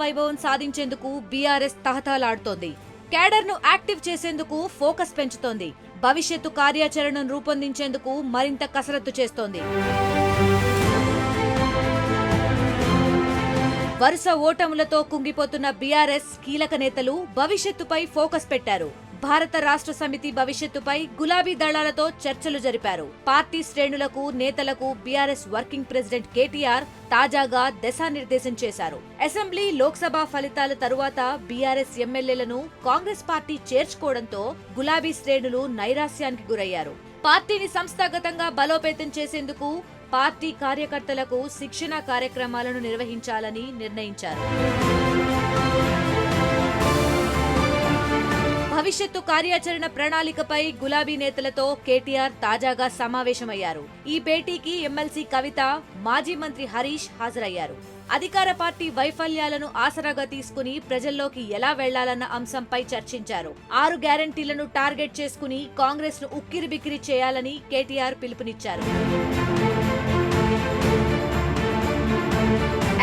వైభవం సాధించేందుకు BRS తహతహలాడుతోంది. క్యాడర్ను active చేసేందుకు ఫోకస్ పెంచుతోంది. భవిష్యత్తు కార్యాచరణను రూపొందించేందుకు మరింత కసరత్తు చేస్తోంది. వరుస ఓటములతో కుంగిపోతున్న బీఆర్ఎస్ కీలక నేతలు భవిష్యత్తుపై ఫోకస్ పెట్టారు. భారత రాష్ట్ర సమితి భవిష్యత్తుపై గులాబీ దళాలతో చర్చలు జరిపారు. పార్టీ శ్రేణులకు, నేతలకు బీఆర్ఎస్ వర్కింగ్ ప్రెసిడెంట్ కేటీఆర్ తాజాగా దిశానిర్దేశం చేశారు. అసెంబ్లీ, లోక్సభ ఫలితాల తరువాత బీఆర్ఎస్ ఎమ్మెల్యేలను కాంగ్రెస్ పార్టీ చేర్చుకోవడంతో గులాబీ శ్రేణులు నైరాశ్యానికి గురయ్యారు. పార్టీని సంస్థాగతంగా బలోపేతం చేసేందుకు పార్టీ కార్యకర్తలకు శిక్షణా కార్యక్రమాలను నిర్వహించాలని నిర్ణయించారు. భవిష్యత్తు కార్యాచరణ ప్రణాళికపై గులాబీ నేతలతో కేటీఆర్ తాజాగా సమావేశమయ్యారు. ఈ భేటీకి ఎమ్మెల్సీ కవిత, మాజీ మంత్రి హరీష్ హాజరయ్యారు. అధికార పార్టీ వైఫల్యాలను ఆసరాగా తీసుకుని ప్రజల్లోకి ఎలా వెళ్లాలన్న అంశంపై చర్చించారు. 6 గ్యారంటీలను టార్గెట్ చేసుకుని కాంగ్రెస్ ను ఉక్కిరిబిక్కిరి చేయాలని కేటీఆర్ పిలుపునిచ్చారు.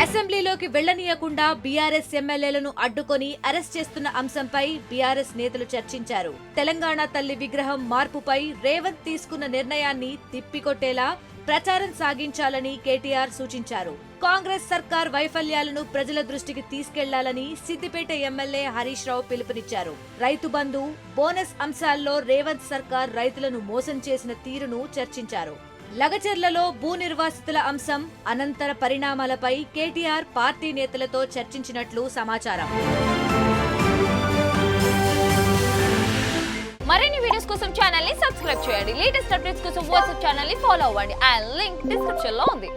అసెంబ్లీలోకి వెళ్లనీయకుండా బీఆర్ఎస్ ఎమ్మెల్యేలను అడ్డుకొని అరెస్ట్ చేస్తున్న అంశంపై బీఆర్ఎస్ నేతలు చర్చించారు. తెలంగాణ తల్లి విగ్రహం మార్పుపై రేవంత్ తీసుకున్న నిర్ణయాన్ని తిప్పికొట్టేలా ప్రచారం సాగించాలని కేటీఆర్ సూచించారు. కాంగ్రెస్ సర్కార్ వైఫల్యాలను ప్రజల దృష్టికి తీసుకెళ్లాలని సిద్దిపేట ఎమ్మెల్యే హరీష్ రావు పిలుపునిచ్చారు. రైతు బంధు, బోనస్ అంశాల్లో రేవంత్ సర్కార్ రైతులను మోసం చేసిన తీరును చర్చించారు. లగచర్లలో భూ నిర్వాసితుల అంశం, అనంతర పరిణామాలపై కేటీఆర్ పార్టీ నేతలతో చర్చించినట్లు సమాచారం. మరిన్ని వీడియోస్ కోసం ఛానల్ ని సబ్స్క్రైబ్ చేయండి. లేటెస్ట్ అప్డేట్స్ కోసం వాట్సాప్ ఛానల్ ని ఫాలో అవ్వండి. ఆ లింక్ డిస్క్రిప్షన్ లో ఉంది.